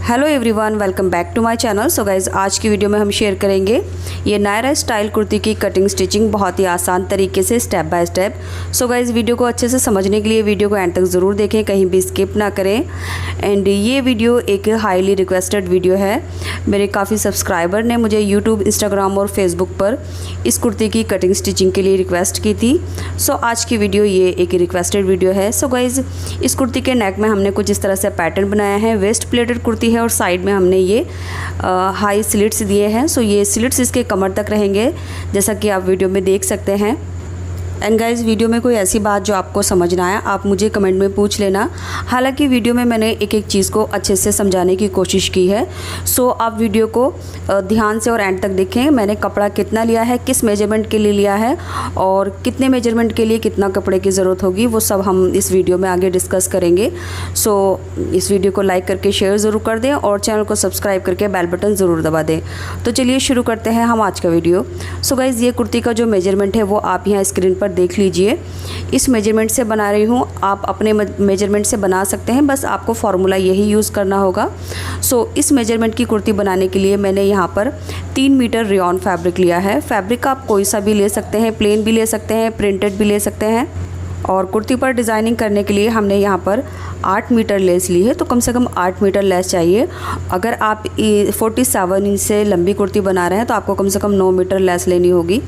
Hello everyone, welcome back to my channel. So guys, आज की video में हम शेयर करेंगे ये नायरा स्टाइल कुर्ती की कटिंग स्टिचिंग बहुत ही आसान तरीके से step by step. So guys, video को अच्छे से समझने के लिए वीडियो को एंड तक ज़रूर देखें, कहीं भी स्किप ना करें। एंड ये वीडियो एक हाईली रिक्वेस्टेड वीडियो है। मेरे काफ़ी सब्सक्राइबर ने मुझे यूट्यूब, इंस्टाग्राम और फेसबुक पर इस कुर्ती की कटिंग स्टिचिंग के लिए रिक्वेस्ट की थी। सो आज की वीडियो ये एक रिक्वेस्टेड वीडियो है। सो गाइज़, इस कुर्ती के नेक में हमने कुछ इस तरह से पैटर्न बनाया है। वेस्ट प्लेटेड कुर्ती है और साइड में हमने ये हाई स्लिट्स दिए हैं। सो ये स्लिट्स इसके कमर तक रहेंगे, जैसा कि आप वीडियो में देख सकते हैं। एंड गाइज़, वीडियो में कोई ऐसी बात जो आपको समझना है आप मुझे कमेंट में पूछ लेना। हालांकि वीडियो में मैंने एक एक चीज़ को अच्छे से समझाने की कोशिश की है। सो आप वीडियो को ध्यान से और एंड तक देखें। मैंने कपड़ा कितना लिया है, किस मेजरमेंट के लिए लिया है और कितने मेजरमेंट के लिए कितना कपड़े की ज़रूरत होगी, वो सब हम इस वीडियो में आगे डिस्कस करेंगे। सो इस वीडियो को लाइक करके शेयर ज़रूर कर दें और चैनल को सब्सक्राइब करके बेल बटन ज़रूर दबा दें। तो चलिए शुरू करते हैं हम आज का वीडियो। सो गाइज़, ये कुर्ती का जो मेजरमेंट है वो आप यहाँ स्क्रीन पर देख लीजिए। इस मेजरमेंट से बना रही हूँ, आप अपने मेजरमेंट से बना सकते हैं, बस आपको फार्मूला यही यूज़ करना होगा। सो इस मेजरमेंट की कुर्ती बनाने के लिए मैंने यहाँ पर 3 मीटर रेयॉन फैब्रिक लिया है। फैब्रिक आप कोई सा भी ले सकते हैं, प्लेन भी ले सकते हैं, प्रिंटेड भी ले सकते हैं। और कुर्ती पर डिज़ाइनिंग करने के लिए हमने यहाँ पर 8 मीटर लेस ली है, तो कम से कम 8 मीटर लेस चाहिए। अगर आप 47 इंच से लंबी कुर्ती बना रहे हैं तो आपको कम से कम 9 मीटर लेस लेनी होगी।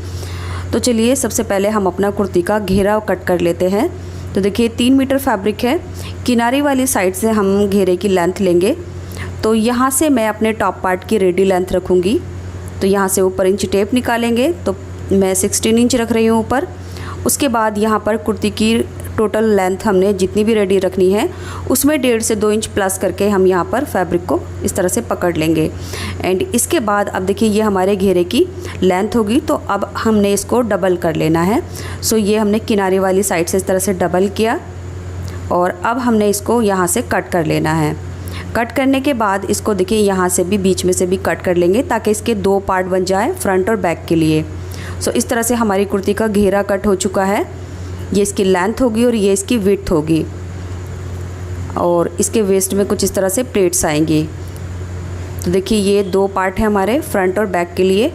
तो चलिए सबसे पहले हम अपना कुर्ती का घेरा कट कर लेते हैं। तो देखिए 3 मीटर फैब्रिक है। किनारे वाली साइड से हम घेरे की लेंथ लेंगे। तो यहाँ से मैं अपने टॉप पार्ट की रेडी लेंथ रखूँगी। तो यहाँ से ऊपर इंच टेप निकालेंगे, तो मैं 16 इंच रख रही हूँ ऊपर। उसके बाद यहाँ पर कुर्ती की टोटल लेंथ हमने जितनी भी रेडी रखनी है उसमें 1.5 से 2 इंच प्लस करके हम यहाँ पर फैब्रिक को इस तरह से पकड़ लेंगे। एंड इसके बाद अब देखिए ये हमारे घेरे की लेंथ होगी, तो अब हमने इसको डबल कर लेना है। सो ये हमने किनारे वाली साइड से इस तरह से डबल किया और अब हमने इसको यहाँ से कट कर लेना है। कट करने के बाद इसको देखिए यहाँ से भी बीच में से भी कट कर लेंगे ताकि इसके 2 पार्ट बन जाए, फ्रंट और बैक के लिए। सो इस तरह से हमारी कुर्ती का घेरा कट हो चुका है। ये इसकी लेंथ होगी और ये इसकी विड्थ होगी और इसके वेस्ट में कुछ इस तरह से प्लेट्स आएंगी। तो देखिए ये 2 पार्ट है हमारे फ्रंट और बैक के लिए।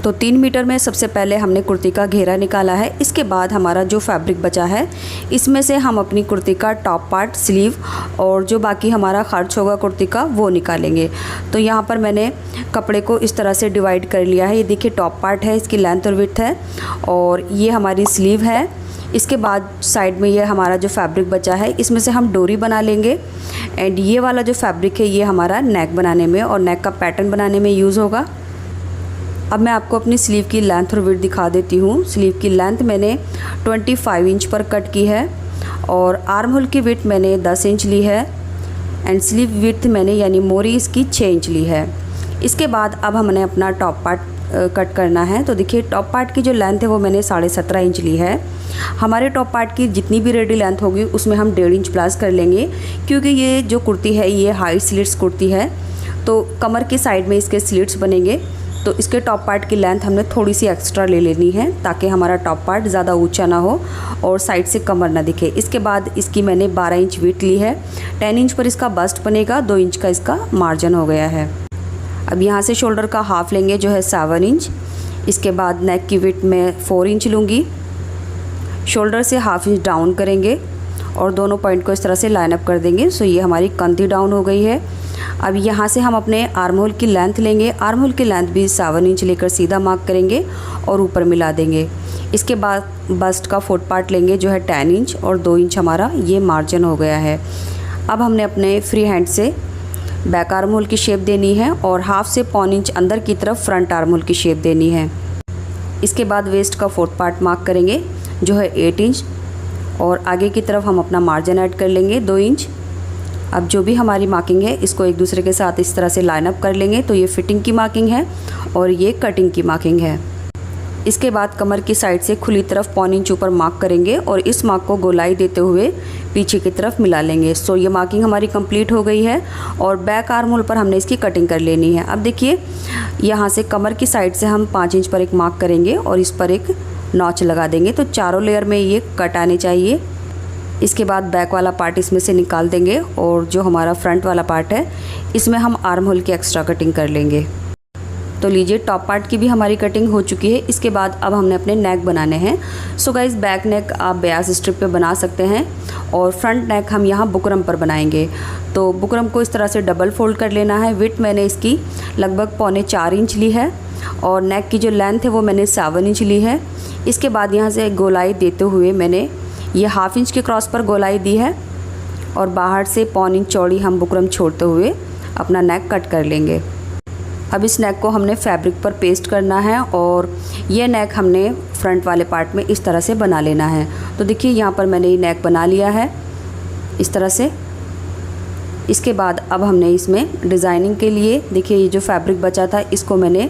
तो 3 मीटर में सबसे पहले हमने कुर्ती का घेरा निकाला है। इसके बाद हमारा जो फैब्रिक बचा है इसमें से हम अपनी कुर्ती का टॉप पार्ट, स्लीव और जो बाकी हमारा खर्च होगा कुर्ती का वो निकालेंगे। तो यहाँ पर मैंने कपड़े को इस तरह से डिवाइड कर लिया है। ये देखिए टॉप पार्ट है, इसकी लेंथ और विड्थ है और ये हमारी स्लीव है। इसके बाद साइड में ये हमारा जो फैब्रिक बचा है इसमें से हम डोरी बना लेंगे। एंड ये वाला जो फैब्रिक है ये हमारा नेक बनाने में और नेक का पैटर्न बनाने में यूज़ होगा। अब मैं आपको अपनी स्लीव की लेंथ और विड्थ दिखा देती हूँ। स्लीव की लेंथ मैंने 25 इंच पर कट की है और आर्म होल की विड्थ मैंने 10 इंच ली है एंड स्लीव विड्थ मैंने यानी मोरी इसकी 6 इंच ली है। इसके बाद अब हमने अपना टॉप पार्ट कट करना है। तो देखिए टॉप पार्ट की जो लेंथ है वो मैंने 17.5 इंच ली है। हमारे टॉप पार्ट की जितनी भी रेडी लेंथ होगी उसमें हम 1.5 इंच प्लस कर लेंगे, क्योंकि ये जो कुर्ती है ये हाई स्लिट्स कुर्ती है। तो कमर की साइड में इसके स्लिट्स बनेंगे, तो इसके टॉप पार्ट की लेंथ हमने थोड़ी सी एक्स्ट्रा ले लेनी है ताकि हमारा टॉप पार्ट ज़्यादा ऊंचा ना हो और साइड से कमर ना दिखे। इसके बाद इसकी मैंने 12 इंच विड्थ ली है। 10 इंच पर इसका बस्ट बनेगा, 2 इंच का इसका मार्जिन हो गया है। अब यहाँ से शोल्डर का हाफ लेंगे जो है 7 इंच। इसके बाद नेक की विड्थ में 4 इंच लूँगी। शोल्डर से हाफ इंच डाउन करेंगे और दोनों पॉइंट को इस तरह से लाइन अप कर देंगे। सो ये हमारी कंधी डाउन हो गई है। अब यहाँ से हम अपने आर्म होल की लेंथ लेंगे। आर्म होल की लेंथ भी 7 इंच लेकर सीधा मार्क करेंगे और ऊपर मिला देंगे। इसके बाद बस्ट का 4th पार्ट लेंगे जो है 10 इंच और 2 इंच हमारा ये मार्जिन हो गया है। अब हमने अपने फ्री हैंड से बैक आर्म होल की शेप देनी है और हाफ से 1.25 इंच अंदर की तरफ फ्रंट आर्म होल की शेप देनी है। इसके बाद वेस्ट का 4th पार्ट मार्क करेंगे जो है 8 इंच और आगे की तरफ हम अपना मार्जिन ऐड कर लेंगे 2 इंच। अब जो भी हमारी मार्किंग है इसको एक दूसरे के साथ इस तरह से लाइन अप कर लेंगे। तो ये फिटिंग की मार्किंग है और ये कटिंग की मार्किंग है। इसके बाद कमर की साइड से खुली तरफ 1.25 इंच ऊपर मार्क करेंगे और इस मार्क को गोलाई देते हुए पीछे की तरफ मिला लेंगे। सो ये मार्किंग हमारी कंप्लीट हो गई है और बैक आर्म होल पर हमने इसकी कटिंग कर लेनी है। अब देखिए यहाँ से कमर की साइड से हम 5 इंच पर एक मार्क करेंगे और इस पर एक नॉच लगा देंगे। तो चारों लेयर में ये कट आने चाहिए। इसके बाद बैक वाला पार्ट इसमें से निकाल देंगे और जो हमारा फ्रंट वाला पार्ट है इसमें हम आर्म होल की एक्स्ट्रा कटिंग कर लेंगे। तो लीजिए टॉप पार्ट की भी हमारी कटिंग हो चुकी है। इसके बाद अब हमने अपने नेक बनाने हैं। सो गाइस बैक नेक आप ब्यास स्ट्रिप पे बना सकते हैं और फ्रंट नेक हम यहाँ बुकरम पर बनाएंगे। तो बुकरम को इस तरह से डबल फोल्ड कर लेना है। विड्थ मैंने इसकी लगभग 3.25 इंच ली है और नेक की जो लेंथ है वो मैंने 7 इंच ली है। इसके बाद यहाँ से गोलाई देते हुए मैंने ये 1/2 इंच के क्रॉस पर गोलाई दी है और बाहर से 1.25 इंच चौड़ी हम बुकरम छोड़ते हुए अपना नेक कट कर लेंगे। अब इस नेक को हमने फैब्रिक पर पेस्ट करना है और ये नेक हमने फ्रंट वाले पार्ट में इस तरह से बना लेना है। तो देखिए यहाँ पर मैंने ये नेक बना लिया है इस तरह से। इसके बाद अब हमने इसमें डिज़ाइनिंग के लिए देखिए ये जो फैब्रिक बचा था इसको मैंने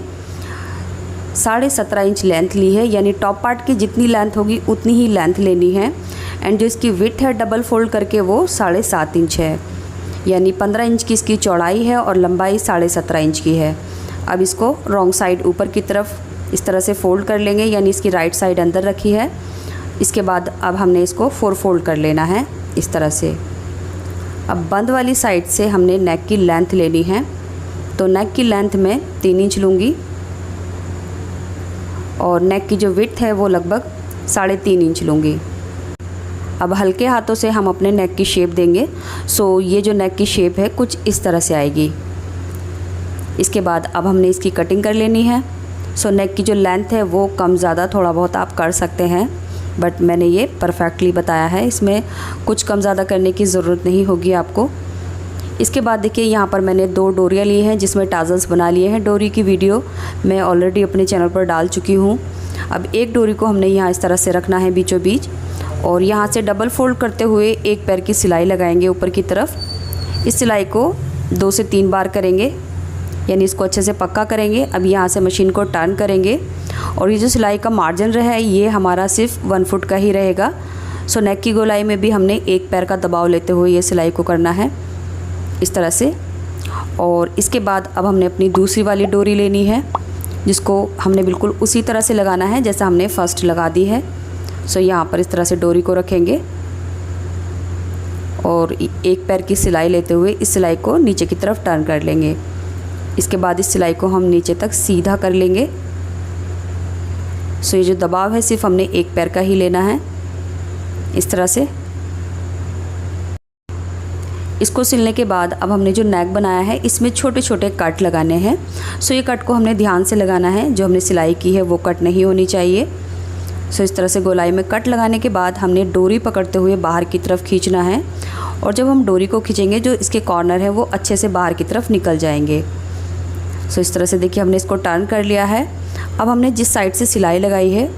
17.5 इंच लेंथ ली है, यानी टॉप पार्ट की जितनी लेंथ होगी उतनी ही लेंथ लेनी है। एंड जो इसकी विड्थ है डबल फोल्ड करके वो 7.5 इंच है, यानी 15 इंच की इसकी चौड़ाई है और लंबाई 17.5 इंच की है। अब इसको रॉन्ग साइड ऊपर की तरफ इस तरह से फ़ोल्ड कर लेंगे, यानी इसकी राइट साइड अंदर रखी है। इसके बाद अब हमने इसको 4 फोल्ड कर लेना है इस तरह से। अब बंद वाली साइड से हमने नेक की लेंथ लेनी है। तो नेक की लेंथ मैं 3 इंच लूँगी और नेक की जो विड्थ है वो लगभग 3.5 इंच लूँगी। अब हल्के हाथों से हम अपने नेक की शेप देंगे। सो ये जो नेक की शेप है कुछ इस तरह से आएगी। इसके बाद अब हमने इसकी कटिंग कर लेनी है। सो नेक की जो लेंथ है वो कम ज़्यादा थोड़ा बहुत आप कर सकते हैं, बट मैंने ये परफेक्टली बताया है, इसमें कुछ कम ज़्यादा करने की ज़रूरत नहीं होगी आपको। इसके बाद देखिए यहाँ पर मैंने 2 डोरियाँ ली हैं जिसमें टाजल्स बना लिए हैं। डोरी की वीडियो मैं ऑलरेडी अपने चैनल पर डाल चुकी हूँ। अब एक डोरी को हमने यहाँ इस तरह से रखना है बीचों बीच और यहाँ से डबल फोल्ड करते हुए एक पैर की सिलाई लगाएंगे ऊपर की तरफ। इस सिलाई को 2 से 3 बार करेंगे, यानी इसको अच्छे से पक्का करेंगे। अब यहाँ से मशीन को टर्न करेंगे और ये जो सिलाई का मार्जिन रहा है ये हमारा सिर्फ 1 फुट का ही रहेगा। सो नेक की गोलाई में भी हमने एक पैर का दबाव लेते हुए ये सिलाई को करना है इस तरह से। और इसके बाद अब हमने अपनी दूसरी वाली डोरी लेनी है जिसको हमने बिल्कुल उसी तरह से लगाना है जैसा हमने फर्स्ट लगा दी है। सो यहाँ पर इस तरह से डोरी को रखेंगे और एक पैर की सिलाई लेते हुए इस सिलाई को नीचे की तरफ टर्न कर लेंगे। इसके बाद इस सिलाई को हम नीचे तक सीधा कर लेंगे। सो ये जो दबाव है सिर्फ हमने एक पैर का ही लेना है इस तरह से। इसको सिलने के बाद अब हमने जो नेक बनाया है इसमें छोटे छोटे कट लगाने हैं। सो ये कट को हमने ध्यान से लगाना है, जो हमने सिलाई की है वो कट नहीं होनी चाहिए। सो इस तरह से गोलाई में कट लगाने के बाद हमने डोरी पकड़ते हुए बाहर की तरफ खींचना है और जब हम डोरी को खींचेंगे जो इसके कॉर्नर है वो अच्छे से बाहर की तरफ निकल जाएंगे। सो इस तरह से देखिए हमने इसको टर्न कर लिया है। अब हमने जिस साइड से सिलाई लगाई है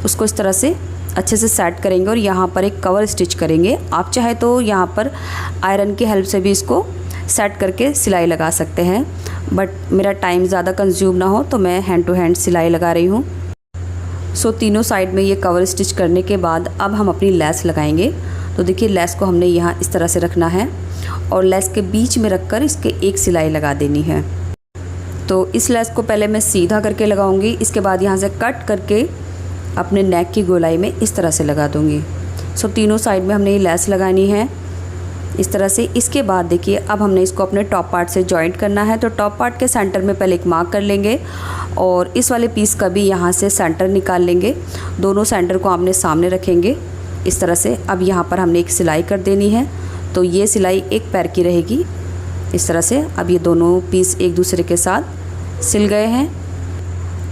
उसको इस तरह से अच्छे से सेट करेंगे और यहाँ पर एक कवर स्टिच करेंगे। आप चाहे तो यहाँ पर आयरन की हेल्प से भी इसको सेट करके सिलाई लगा सकते हैं, बट मेरा टाइम ज़्यादा कंज्यूम ना हो तो मैं हैंड टू हैंड सिलाई लगा रही हूँ। सो तीनों साइड में ये कवर स्टिच करने के बाद अब हम अपनी लेस लगाएंगे। तो देखिए लेस को हमने यहाँ इस तरह से रखना है और लेस के बीच में रखकर इसके एक सिलाई लगा देनी है। तो इस लेस को पहले मैं सीधा करके लगाऊंगी, इसके बाद यहाँ से कट करके अपने नेक की गोलाई में इस तरह से लगा दूंगी। सो तीनों साइड में हमने ये लेस लगानी है इस तरह से। इसके बाद देखिए अब हमने इसको अपने टॉप पार्ट से जॉइंट करना है। तो टॉप पार्ट के सेंटर में पहले एक मार्क कर लेंगे और इस वाले पीस का भी यहाँ से सेंटर निकाल लेंगे। दोनों सेंटर को आपने सामने रखेंगे इस तरह से। अब यहाँ पर हमने एक सिलाई कर देनी है, तो ये सिलाई एक पैर की रहेगी इस तरह से। अब ये दोनों पीस एक दूसरे के साथ सिल गए हैं।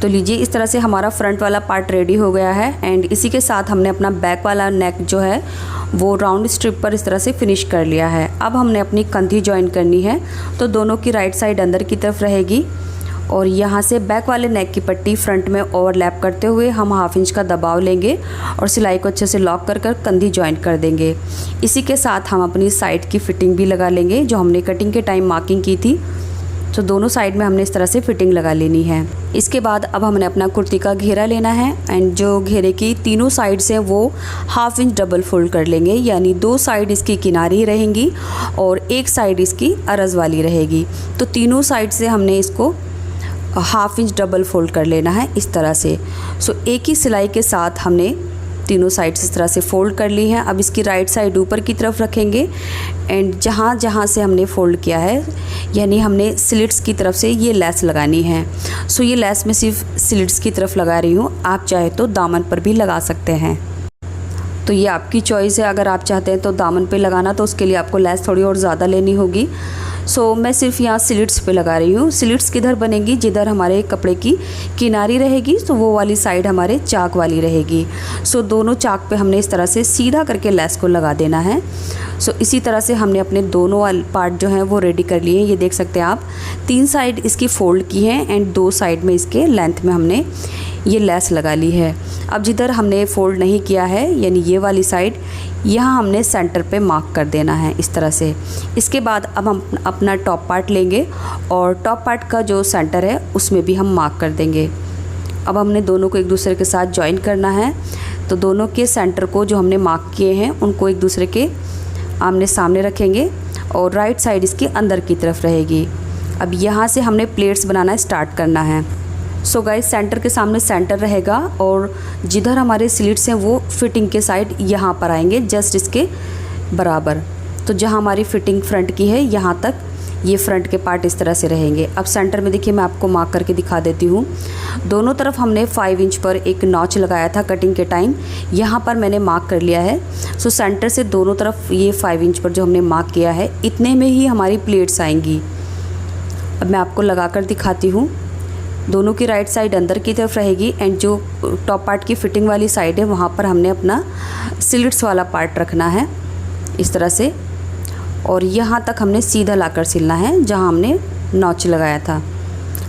तो लीजिए इस तरह से हमारा फ्रंट वाला पार्ट रेडी हो गया है एंड इसी के साथ हमने अपना बैक वाला नेक जो है वो राउंड स्ट्रिप पर इस तरह से फिनिश कर लिया है। अब हमने अपनी कंधी जॉइन करनी है। तो दोनों की राइट साइड अंदर की तरफ रहेगी और यहाँ से बैक वाले नेक की पट्टी फ्रंट में ओवरलैप करते हुए हम 1/2 इंच का दबाव लेंगे और सिलाई को अच्छे से लॉक कर कंधी जॉइंट कर देंगे। इसी के साथ हम अपनी साइड की फिटिंग भी लगा लेंगे जो हमने कटिंग के टाइम मार्किंग की थी। तो दोनों साइड में हमने इस तरह से फिटिंग लगा लेनी है। इसके बाद अब हमने अपना कुर्ती का घेरा लेना है एंड जो घेरे की तीनों साइड से वो 1/2 इंच डबल फोल्ड कर लेंगे, यानी 2 साइड इसकी किनारी रहेंगी और एक साइड इसकी अरज़ वाली रहेगी। तो तीनों साइड से हमने इसको 1/2 इंच डबल फोल्ड कर लेना है इस तरह से। सो एक ही सिलाई के साथ हमने तीनों साइड्स इस तरह से फ़ोल्ड कर ली हैं। अब इसकी राइट साइड ऊपर की तरफ रखेंगे एंड जहाँ जहाँ से हमने फ़ोल्ड किया है यानी हमने स्लिट्स की तरफ से ये लेस लगानी है। सो ये लेस मैं सिर्फ स्लिट्स की तरफ लगा रही हूँ, आप चाहे तो दामन पर भी लगा सकते हैं। तो ये आपकी चॉइस है, अगर आप चाहते हैं तो दामन पे लगाना तो उसके लिए आपको लेस थोड़ी और ज़्यादा लेनी होगी। सो मैं सिर्फ यहाँ स्लिट्स पे लगा रही हूँ। स्लिट्स किधर बनेगी, जिधर हमारे कपड़े की किनारी रहेगी तो वो वाली साइड हमारे चाक वाली रहेगी। सो दोनों चाक पे हमने इस तरह से सीधा करके लेस को लगा देना है। सो इसी तरह से हमने अपने दोनों पार्ट जो हैं वो रेडी कर लिए हैं। ये देख सकते हैं आप, 3 साइड इसकी फ़ोल्ड की हैं एंड 2 साइड में इसके लेंथ में हमने ये लेस लगा ली है। अब जिधर हमने फ़ोल्ड नहीं किया है यानी ये वाली साइड, यहाँ हमने सेंटर पे मार्क कर देना है इस तरह से। इसके बाद अब हम अपना टॉप पार्ट लेंगे और टॉप पार्ट का जो सेंटर है उसमें भी हम मार्क कर देंगे। अब हमने दोनों को एक दूसरे के साथ जॉइन करना है। तो दोनों के सेंटर को जो हमने मार्क किए हैं उनको एक दूसरे के आमने सामने रखेंगे और राइट साइड इसके अंदर की तरफ रहेगी। अब यहाँ से हमने प्लेट्स बनाना स्टार्ट करना है। सो गाइस, सेंटर के सामने सेंटर रहेगा और जिधर हमारे स्लिट्स हैं वो फिटिंग के साइड यहाँ पर आएंगे, जस्ट इसके बराबर। तो जहाँ हमारी फिटिंग फ्रंट की है यहाँ तक ये फ्रंट के पार्ट इस तरह से रहेंगे। अब सेंटर में देखिए, मैं आपको मार्क करके दिखा देती हूँ। दोनों तरफ हमने 5 इंच पर एक नॉच लगाया था कटिंग के टाइम, यहाँ पर मैंने मार्क कर लिया है। सो सेंटर से दोनों तरफ ये 5 इंच पर जो हमने मार्क किया है इतने में ही हमारी प्लेट्स आएंगी। अब मैं आपको लगा कर दिखाती हूँ। दोनों की राइट साइड अंदर की तरफ रहेगी एंड जो टॉप पार्ट की फिटिंग वाली साइड है वहाँ पर हमने अपना स्लिट्स वाला पार्ट रखना है इस तरह से, और यहाँ तक हमने सीधा लाकर सिलना है जहाँ हमने नॉच लगाया था।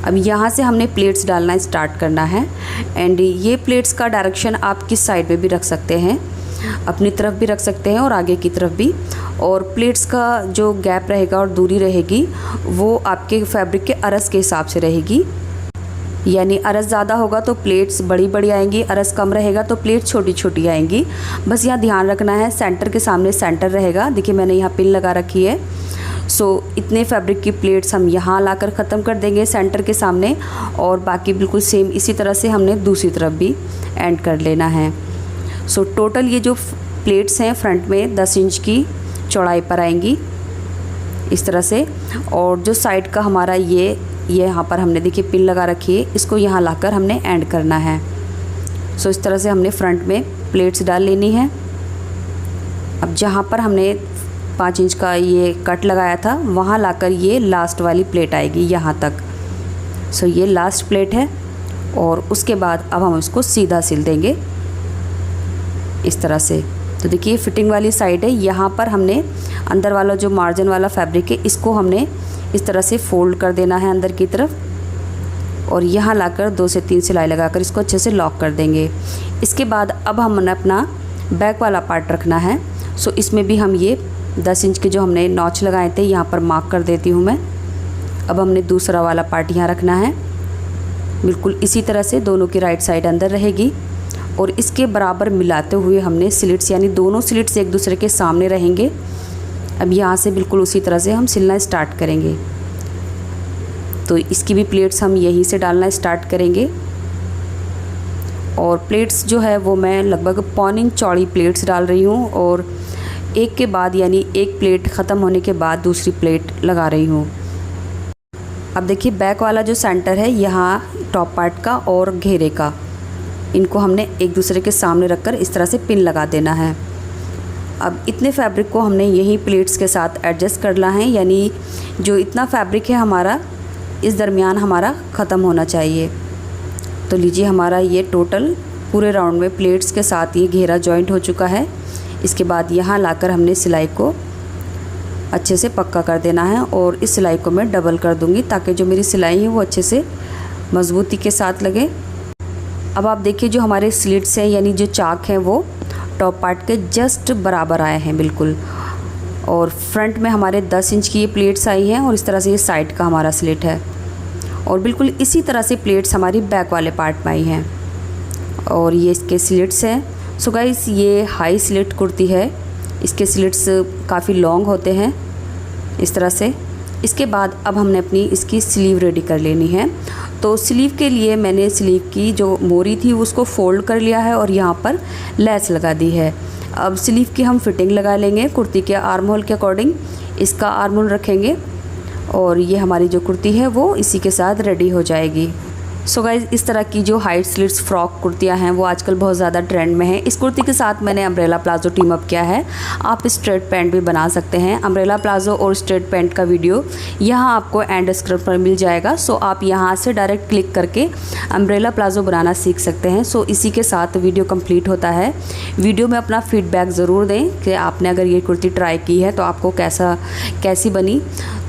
अब यहाँ से हमने प्लेट्स डालना स्टार्ट करना है एंड ये प्लेट्स का डायरेक्शन आप किस साइड में भी रख सकते हैं, अपनी तरफ भी रख सकते हैं और आगे की तरफ भी। और प्लेट्स का जो गैप रहेगा और दूरी रहेगी वो आपके फैब्रिक के अरस के हिसाब से रहेगी। यानी अरस ज़्यादा होगा तो प्लेट्स बड़ी बड़ी आएंगी, अरस कम रहेगा तो प्लेट छोटी छोटी आएंगी। बस यहाँ ध्यान रखना है, सेंटर के सामने सेंटर रहेगा। देखिए मैंने यहाँ पिन लगा रखी है। सो इतने फैब्रिक की प्लेट्स हम यहाँ लाकर ख़त्म कर देंगे सेंटर के सामने, और बाकी बिल्कुल सेम इसी तरह से हमने दूसरी तरफ भी एंड कर लेना है। सो टोटल ये जो प्लेट्स हैं फ्रंट में 10 इंच की चौड़ाई पर आएंगी इस तरह से, और जो साइड का हमारा ये यहाँ पर हमने देखिए पिन लगा रखी है, इसको यहाँ लाकर हमने एंड करना है। सो इस तरह से हमने फ्रंट में प्लेट्स डाल लेनी है। अब जहाँ पर हमने 5 इंच का ये कट लगाया था वहाँ लाकर ये लास्ट वाली प्लेट आएगी यहाँ तक। सो ये लास्ट प्लेट है और उसके बाद अब हम इसको सीधा सिल देंगे इस तरह से। तो देखिए फिटिंग वाली साइड है, यहाँ पर हमने अंदर वाला जो मार्जिन वाला फैब्रिक है इसको हमने इस तरह से फ़ोल्ड कर देना है अंदर की तरफ, और यहाँ लाकर 2 से 3 सिलाई लगाकर इसको अच्छे से लॉक कर देंगे। इसके बाद अब हमने अपना बैक वाला पार्ट रखना है। सो इसमें भी हम ये 10 इंच के जो हमने नॉच लगाए थे यहाँ पर मार्क कर देती हूँ मैं। अब हमने दूसरा वाला पार्ट यहाँ रखना है, बिल्कुल इसी तरह से दोनों की राइट साइड अंदर रहेगी और इसके बराबर मिलाते हुए हमने स्लिट्स यानी दोनों स्लिट्स एक दूसरे के सामने रहेंगे। अब यहाँ से बिल्कुल उसी तरह से हम सिलना स्टार्ट करेंगे। तो इसकी भी प्लेट्स हम यहीं से डालना स्टार्ट करेंगे, और प्लेट्स जो है वो मैं लगभग 1.25 इंच चौड़ी प्लेट्स डाल रही हूँ, और एक के बाद यानी एक प्लेट ख़त्म होने के बाद दूसरी प्लेट लगा रही हूँ। अब देखिए बैक वाला जो सेंटर है यहाँ टॉप पार्ट का और घेरे का, इनको हमने एक दूसरे के सामने रखकर इस तरह से पिन लगा देना है। अब इतने फैब्रिक को हमने यही प्लेट्स के साथ एडजस्ट करना है, यानी जो इतना फैब्रिक है हमारा इस दरमियान हमारा ख़त्म होना चाहिए। तो लीजिए हमारा ये टोटल पूरे राउंड में प्लेट्स के साथ ये घेरा जॉइंट हो चुका है। इसके बाद यहाँ लाकर हमने सिलाई को अच्छे से पक्का कर देना है, और इस सिलाई को मैं डबल कर दूँगी ताकि जो मेरी सिलाई है वो अच्छे से मज़बूती के साथ लगे। अब आप देखिए जो हमारे स्लिट्स हैं यानी जो चाक हैं वो टॉप पार्ट के जस्ट बराबर आए हैं बिल्कुल, और फ्रंट में हमारे 10 इंच की ये प्लेट्स आई हैं और इस तरह से ये साइड का हमारा स्लिट है, और बिल्कुल इसी तरह से प्लेट्स हमारी बैक वाले पार्ट में आई हैं, और ये इसके स्लिट्स हैं। सो गाइस ये हाई स्लिट कुर्ती है, इसके स्लिट्स काफ़ी लॉन्ग होते हैं इस तरह से। इसके बाद अब हमने अपनी इसकी स्लीव रेडी कर लेनी है। तो स्लीव के लिए मैंने स्लीव की जो मोरी थी उसको फोल्ड कर लिया है और यहाँ पर लेस लगा दी है। अब स्लीव की हम फिटिंग लगा लेंगे कुर्ती के आर्म होल के अकॉर्डिंग। इसका आर्म होल रखेंगे और ये हमारी जो कुर्ती है वो इसी के साथ रेडी हो जाएगी। सो गाइज़, इस तरह की जो हाइट स्लिट्स फ्रॉक कुर्तियाँ हैं वो आजकल बहुत ज़्यादा ट्रेंड में है। इस कुर्ती के साथ मैंने अम्ब्रेला प्लाजो टीम अप किया है। आप स्ट्रेट पैंट भी बना सकते हैं। अम्ब्रेला प्लाजो और स्ट्रेट पैंट का वीडियो यहाँ आपको एंड स्क्रीन पर मिल जाएगा। सो आप यहाँ से डायरेक्ट क्लिक करके अम्ब्रेला प्लाजो बनाना सीख सकते हैं। सो इसी के साथ वीडियो कंप्लीट होता है। वीडियो में अपना फीडबैक ज़रूर दें कि आपने अगर ये कुर्ती ट्राई की है तो आपको कैसी बनी।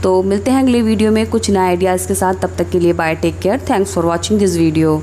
तो मिलते हैं अगले वीडियो में कुछ नए आइडियाज़ के साथ। तब तक के लिए bye, take care, thanks for watching this video.